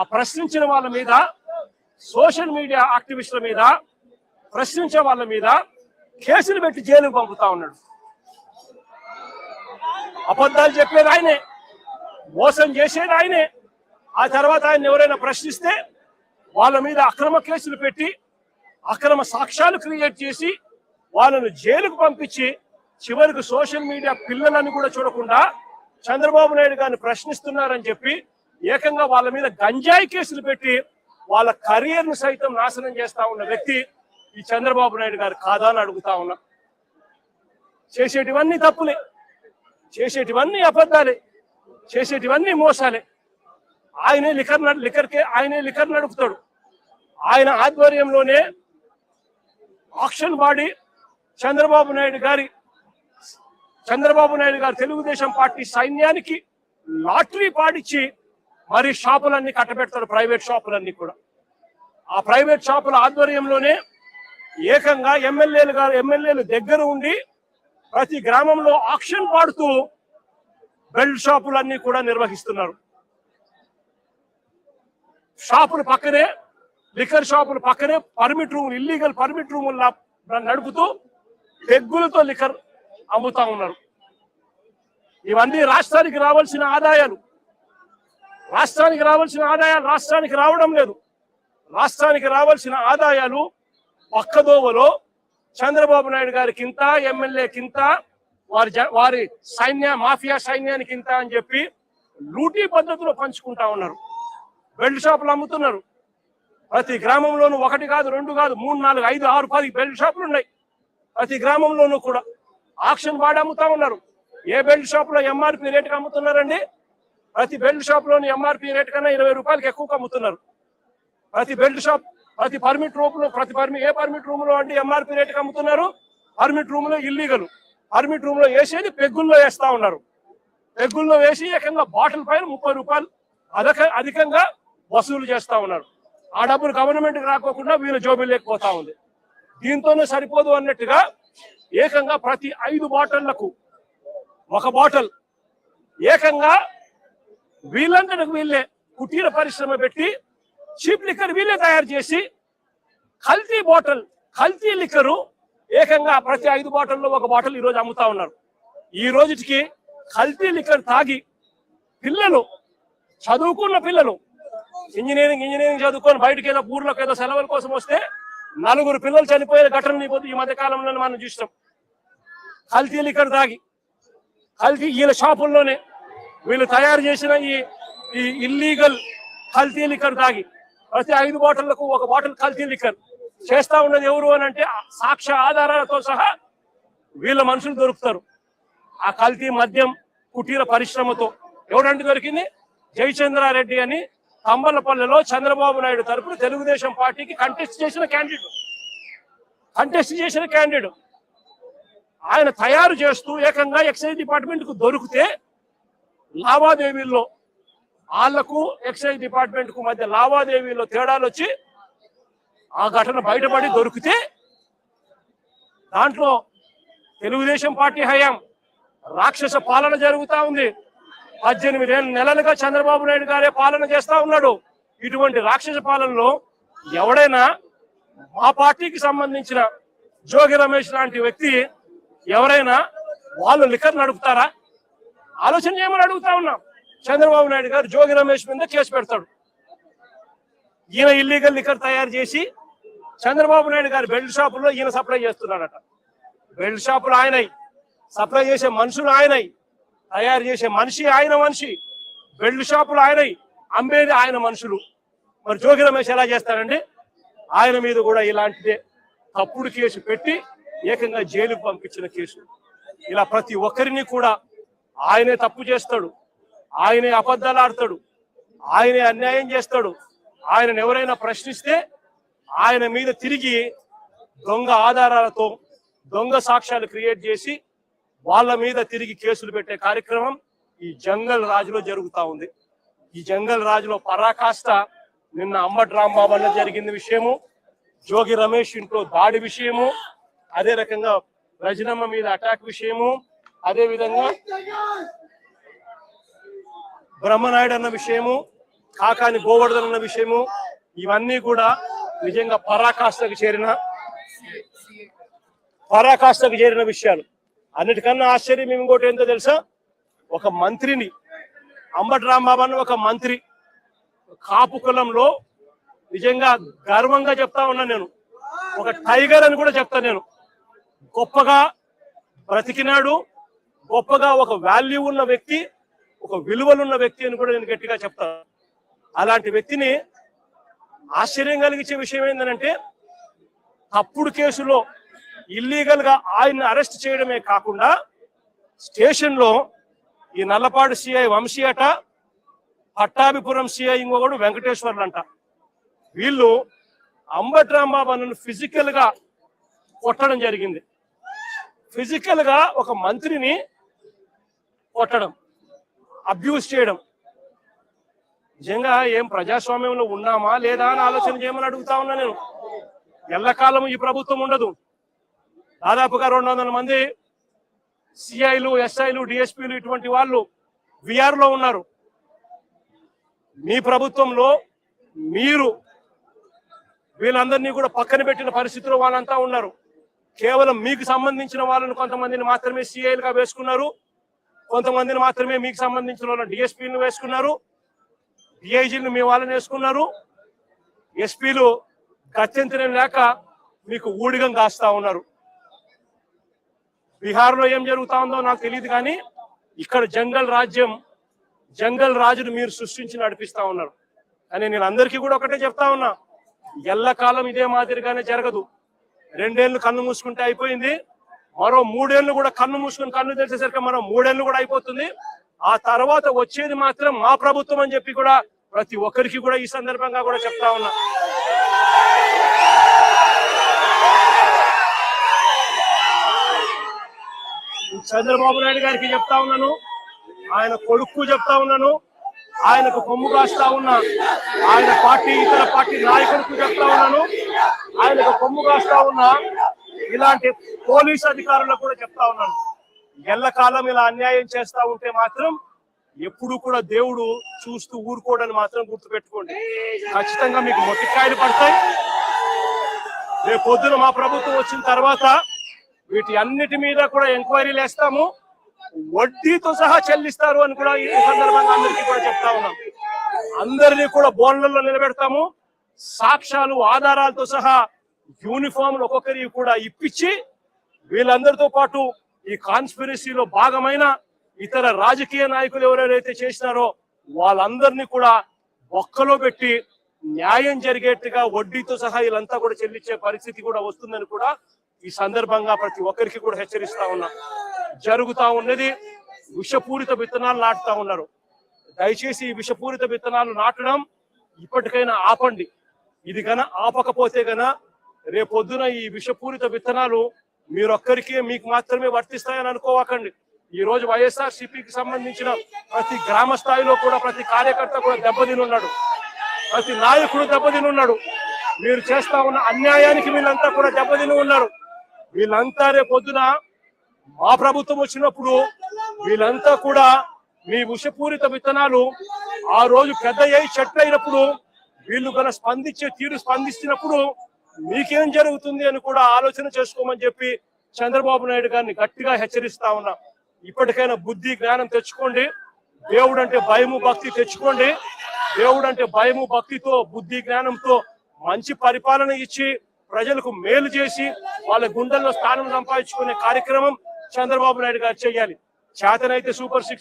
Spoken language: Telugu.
ఆ ప్రశ్నించిన వాళ్ళ మీద, సోషల్ మీడియా యాక్టివిస్టుల మీద, ప్రశ్నించే వాళ్ళ మీద కేసులు పెట్టి జైలుకు పంపుతా ఉన్నాడు. అబద్ధాలు చెప్పేది ఆయనే, మోసం చేసేది ఆయనే. ఆ తర్వాత ఆయన ఎవరైనా ప్రశ్నిస్తే వాళ్ళ మీద అక్రమ కేసులు పెట్టి, అక్రమ సాక్ష్యాలు క్రియేట్ చేసి వాళ్ళను జైలుకు పంపించి, చివరికి సోషల్ మీడియా పిల్లలను కూడా చూడకుండా చంద్రబాబు నాయుడు గారిని ప్రశ్నిస్తున్నారని చెప్పి ఏకంగా వాళ్ళ మీద గంజాయి కేసులు పెట్టి వాళ్ళ కెరీర్ ను సైతం నాశనం చేస్తా ఉన్న వ్యక్తి ఈ చంద్రబాబు నాయుడు గారు కాదా అని అడుగుతా ఉన్నా. చేసేటివన్నీ తప్పులే, చేసేటివన్నీ అబద్ధాలే, చేసేటివన్నీ మోసాలే. ఆయనే లిక్కర్ నడుపుతాడు. ఆయన ఆధ్వర్యంలోనే ఆక్షన్ బాడీ చంద్రబాబు నాయుడు గారు తెలుగుదేశం పార్టీ సైన్యానికి లాటరీ పాడిచ్చి మరి షాపులన్నీ కట్టబెడతాడు, ప్రైవేట్ షాపులన్నీ కూడా. ఆ ప్రైవేట్ షాపుల ఆధ్వర్యంలోనే ఏకంగా ఎమ్మెల్యేలు దగ్గర ఉండి ప్రతి గ్రామంలో ఆక్షన్ పాడుతూ బెల్ట్ షాపులన్నీ కూడా నిర్వహిస్తున్నారు. షాపుల పక్కనే, లిక్కర్ షాపుల పక్కనే పర్మిట్ రూములు, ఇల్లీగల్ పర్మిట్ రూములు నడుపుతూ పెగ్గులతో లిక్కర్ అమ్ముతా ఉన్నారు. ఇవన్నీ రాష్ట్రానికి రావాల్సిన ఆదాయాలు. రాష్ట్రానికి రావడం లేదు. రాష్ట్రానికి రావాల్సిన ఆదాయాలు పక్కదోవలో చంద్రబాబు నాయుడు గారికింత, ఎమ్మెల్యేకింత, వారి మాఫియా సైన్యానికింత అని చెప్పి లూటీ పద్ధతిలో పంచుకుంటా ఉన్నారు. బెల్ట్ షాపులు అమ్ముతున్నారు. ప్రతి గ్రామంలోనూ 1 కాదు, 2 కాదు, 3, 4, 5, 6, 10 బెల్ట్ షాపులు ఉన్నాయి. ప్రతి గ్రామంలోనూ కూడా ఆక్షన్ బాడీ అమ్ముతా ఉన్నారు. ఏ బెల్ట్ షాప్ లో ఎంఆర్పి రేటుకి అమ్ముతున్నారండి? ప్రతి బెల్ట్ షాప్ లోని ఎంఆర్పి రేట్ కన్నా 20 రూపాయలకి ఎక్కువగా అమ్ముతున్నారు. ప్రతి బెల్ట్ షాప్, ప్రతి పర్మిట్ రూమ్ లో, ఏ పర్మిట్ రూమ్ లో అంటే ఎంఆర్పి రేటుకి అమ్ముతున్నారు. పర్మిట్ రూమ్ లో ఇల్లీగల్. పర్మిట్ రూమ్ లో వేసేది పెగ్గుల్లో వేస్తా ఉన్నారు. పెగ్గుల్లో వేసి ఏకంగా బాటిల్ పైన 30 రూపాయలు అధికంగా వసూలు చేస్తా ఉన్నారు. ఆ డబ్బులు గవర్నమెంట్ కి రాకోకుండా వీళ్ళ జోబీలు లేకపోతా ఉంది. దీంతోనే సరిపోదు అన్నట్టుగా ఏకంగా ప్రతి 5 బాటిళ్లకు 1 బాటిల్ ఏకంగా వీళ్ళందరికి వీళ్ళే కుటీర పరిశ్రమ పెట్టి చీప్ లిక్కర్ వీళ్ళే తయారు చేసి కల్తీ లిక్కరు ఏకంగా ప్రతి 5 బాటిల్లో 1 బాటిల్ ఈ రోజు అమ్ముతా ఉన్నారు. ఈ రోజుకి కల్తీ లిక్కర్ తాగి పిల్లలు, చదువుకున్న పిల్లలు, ఇంజనీరింగ్ చదువుకొని బయటకి ఏదో ఊర్లోకి ఏదో సెలవుల కోసం వస్తే 4 పిల్లలు చనిపోయే ఘటనలు ఈ మధ్య కాలంలో మనం చూస్తాం. కల్తీ లిక్కర్ తాగి, వీళ్ళ షాపుల్లోనే వీళ్ళు తయారు చేసిన ఈ ఇల్లీగల్ కల్తీ లిక్కర్ తాగి ప్రతి 5 బాటిళ్లకు 1 బాటిల్ కల్తీ లిక్కర్ చేస్తా ఉన్నది ఎవరు అని అంటే సాక్ష్య ఆధారాలతో సహా వీళ్ళ మనుషులు దొరుకుతారు. ఆ కల్తీ మద్యం కుటీర పరిశ్రమతో ఎవరంటే దొరికింది? జయచంద్రారెడ్డి అని తంబలపల్లెలో చంద్రబాబు నాయుడు తరపున తెలుగుదేశం పార్టీకి కంటెస్ట్ చేసిన క్యాండిడేట్ ఆయన తయారు చేస్తూ ఏకంగా ఎక్సైజ్ డిపార్ట్మెంట్ కు దొరికితే లావాదేవీల్లో వాళ్లకు ఎక్సైజ్ డిపార్ట్మెంట్ కు మధ్య లావాదేవీల్లో తేడాలు వచ్చి ఆ ఘటన బయటపడి దొరికితే దాంట్లో తెలుగుదేశం పార్టీ హయాం రాక్షస పాలన జరుగుతా ఉంది. 18 నెలలుగా చంద్రబాబు నాయుడు గారే పాలన చేస్తా ఉన్నాడు. ఇటువంటి రాక్షస పాలనలో ఎవడైనా మా పార్టీకి సంబంధించిన జోగి రమేష్ లాంటి వ్యక్తి ఎవరైనా వాళ్ళు లిక్కర్ నడుపుతారా? ఆలోచన చేయమని అడుగుతా ఉన్నాం. చంద్రబాబు నాయుడు గారు జోగి రమేష్ మీద కేసు పెడతాడు. ఈయన ఇల్లీగల్ లిక్కర్ తయారు చేసి చంద్రబాబు నాయుడు గారు బెల్ట్ షాపుల్లో ఈయన సప్లై చేస్తున్నాడట. బెల్ట్ షాపులు ఆయనై, సప్లై చేసే మనుషులు ఆయనై, తయారు చేసే మనిషి, బెల్ట్ షాపులు ఆయనై, అమ్మేది ఆయన మనుషులు. మరి జోగి రమేష్ ఎలా చేస్తారండి? ఆయన మీద కూడా ఇలాంటిదే తప్పుడు కేసు పెట్టి ఏకంగా జైలుకు పంపించిన కేసు. ఇలా ప్రతి ఒక్కరిని కూడా ఆయనే తప్పు చేస్తాడు, ఆయనే అబద్ధాలు ఆడతాడు, ఆయనే అన్యాయం చేస్తాడు. ఆయనను ఎవరైనా ప్రశ్నిస్తే ఆయన మీద తిరిగి దొంగ ఆధారాలతో దొంగ సాక్ష్యాలు క్రియేట్ చేసి వాళ్ళ మీద తిరిగి కేసులు పెట్టే కార్యక్రమం ఈ జంగల్ రాజులో జరుగుతా ఉంది. ఈ జంగల్ రాజులో పరాకాష్ట నిన్న అంబటి రాంబాబు జరిగిన విషయము, జోగి రమేష్ ఇంట్లో దాడి విషయము, అదే రకంగా రజనమ్మ మీద అటాక్ విషయము, అదే విధంగా బ్రహ్మనాయుడు అన్న విషయము, కాకాని గోవర్ధన్ అన్న విషయము, ఇవన్నీ కూడా నిజంగా పరాకాష్ఠకు చేరిన విషయాలు. అన్నిటికన్నా ఆశ్చర్యం ఇంకోటి ఏంటో తెలుసా, ఒక మంత్రిని, అంబటి రాంబాబు అన్న ఒక మంత్రి, కాపు కులంలో నిజంగా గర్వంగా చెప్తా ఉన్నా నేను, ఒక టైగర్ అని కూడా చెప్తా నేను. గొప్పగా బ్రతికినాడు, గొప్పగా ఒక వాల్యూ ఉన్న వ్యక్తి, ఒక విలువలున్న వ్యక్తి అని కూడా నేను గట్టిగా చెప్తాను. అలాంటి వ్యక్తిని ఆశ్చర్యం కలిగించే విషయం ఏంటంటే, తప్పుడు కేసులో ఇల్లీగల్ గా ఆయన్ని అరెస్ట్ చేయడమే కాకుండా స్టేషన్ లో ఈ నల్లపాడు సిఐ వంశీ అట, పట్టాభిపురం సిఐ ఇంకొకడు వెంకటేశ్వర్లు అంట, వీళ్ళు అంబటి రాంబాబు అన్నను ఫిజికల్ గా కొట్టడం జరిగింది. ఫిజికల్ గా ఒక మంత్రిని కొట్టడం, అబ్యూస్ చేయడం. నిజంగా ఏం ప్రజాస్వామ్యంలో ఉన్నామా లేదా అని ఆలోచన చేయమని అడుగుతా ఉన్నా నేను. ఎల్లకాలం ఈ ప్రభుత్వం ఉండదు. దాదాపుగా 200 మంది సిఐలు, ఎస్ఐలు, డిఎస్పీలు ఇటువంటి వాళ్ళు విఆర్ లో ఉన్నారు. మీ ప్రభుత్వంలో మీరు వీళ్ళందరినీ కూడా పక్కన పెట్టిన పరిస్థితిలో వాళ్ళంతా ఉన్నారు. కేవలం మీకు సంబంధించిన వాళ్ళని కొంతమందిని మాత్రమే సిఐలుగా వేసుకున్నారు, కొంతమందిని మాత్రమే మీకు సంబంధించిన వాళ్ళని డిఎస్పీలను వేసుకున్నారు, డిఐజీలను మీ వాళ్ళని వేసుకున్నారు, ఎస్పీలు గత్యంతరం లేక మీకు ఊడిగం కాస్తా ఉన్నారు. బీహార్లో ఏం జరుగుతా ఉందో నాకు తెలియదు, కానీ ఇక్కడ జంగల్ రాజును మీరు సృష్టించి నడిపిస్తా ఉన్నారు. అని నేను అందరికీ కూడా ఒకటే చెప్తా ఉన్నా, ఎల్లకాలం ఇదే మాదిరిగానే జరగదు. 2 ఏళ్ళు కన్ను మూసుకుంటే అయిపోయింది, మరో 3 ఏళ్ళు కూడా కన్ను మూసుకుని కన్ను తెలిసేసరికి మరో 3 ఏళ్ళు కూడా అయిపోతుంది. ఆ తర్వాత వచ్చేది మాత్రం మా ప్రభుత్వం అని చెప్పి కూడా ప్రతి ఒక్కరికి కూడా ఈ సందర్భంగా కూడా చెప్తా ఉన్నా. చంద్రబాబు నాయుడు గారికి చెప్తా ఉన్నాను, ఆయన కొడుకు చెప్తా ఉన్నాను, ఆయనకు కొమ్ము కాస్తా ఉన్నా ఆయన పార్టీ ఇతర పార్టీ నాయకులకు చెప్తా ఉన్నాను, ఆయనకు కొమ్ము కాస్తా ఉన్నా ఇలాంటి పోలీస్ అధికారులకు కూడా చెప్తా ఉన్నాను. ఎల్లకాలం ఇలా అన్యాయం చేస్తా ఉంటే మాత్రం ఎప్పుడు కూడా దేవుడు చూస్తూ ఊరుకోవడానికి మాత్రం గుర్తుపెట్టుకోండి. ఖచ్చితంగా మీకు మొట్టికాయలు పడతాయి. రేపు పొద్దున మా ప్రభుత్వం వచ్చిన తర్వాత వీటి అన్నిటి మీద కూడా ఎంక్వైరీలు వేస్తాము, వడ్డీతో సహా చెల్లిస్తారు అని కూడా ఈ సందర్భంగా అందరికీ కూడా చెప్తా ఉన్నాం. అందరినీ కూడా బోన్లలో నిలబెడతాము, సాక్ష్యాలు ఆధారాలతో సహా యూనిఫామ్లు ఒక్కొక్కరి కూడా ఇప్పించి వీళ్ళందరితో పాటు ఈ కాన్స్పిరసీలో భాగమైన ఇతర రాజకీయ నాయకులు ఎవరెవరైతే చేసినారో వాళ్ళందరినీ కూడా ఒక్కలో పెట్టి న్యాయం జరిగేట్టుగా వడ్డీతో సహా వీళ్ళంతా కూడా చెల్లించే పరిస్థితి కూడా వస్తుందని కూడా ఈ సందర్భంగా ప్రతి ఒక్కరికి కూడా హెచ్చరిస్తా ఉన్నా. జరుగుతా ఉన్నది విషపూరిత విత్తనాలు నాటుతా ఉన్నారు. దయచేసి ఈ విషపూరిత విత్తనాలు నాటడం ఇప్పటికైనా ఆపండి. ఇది గన ఆపకపోతే గన రేపొద్దున ఈ విషపూరిత విత్తనాలు మీరొక్కరికే మీకు మాత్రమే వర్తిస్తాయని అనుకోవకండి. ఈ రోజు వైఎస్ఆర్సీపీకి సంబంధించిన ప్రతి గ్రామ స్థాయిలో కూడా ప్రతి కార్యకర్త కూడా దెబ్బతిని ఉన్నాడు, ప్రతి నాయకుడు దెబ్బతిని ఉన్నాడు. మీరు చేస్తా ఉన్న అన్యాయానికి వీళ్ళంతా కూడా దెబ్బతిని ఉన్నారు. వీళ్ళంతా రేపొద్దున మా ప్రభుత్వం వచ్చినప్పుడు వీళ్ళంతా కూడా మీ విషపూరిత విత్తనాలు ఆ రోజు పెద్ద చెట్లు అయినప్పుడు వీళ్ళు గల స్పందించినప్పుడు మీకేం జరుగుతుంది అని కూడా ఆలోచన చేసుకోమని చెప్పి చంద్రబాబు నాయుడు గారిని గట్టిగా హెచ్చరిస్తా ఉన్నా. ఇప్పటికైనా బుద్ధి జ్ఞానం తెచ్చుకోండి. దేవుడు అంటే భయము భక్తి తెచ్చుకోండి. దేవుడు అంటే భయము భక్తితో బుద్ధి జ్ఞానంతో మంచి పరిపాలన ఇచ్చి ప్రజలకు మేలు చేసి వాళ్ళ గుండెల్లో స్థానం సంపాదించుకునే కార్యక్రమం చంద్రబాబు నాయుడు గారు చేయాలి. చేతనైతే సూపర్ 6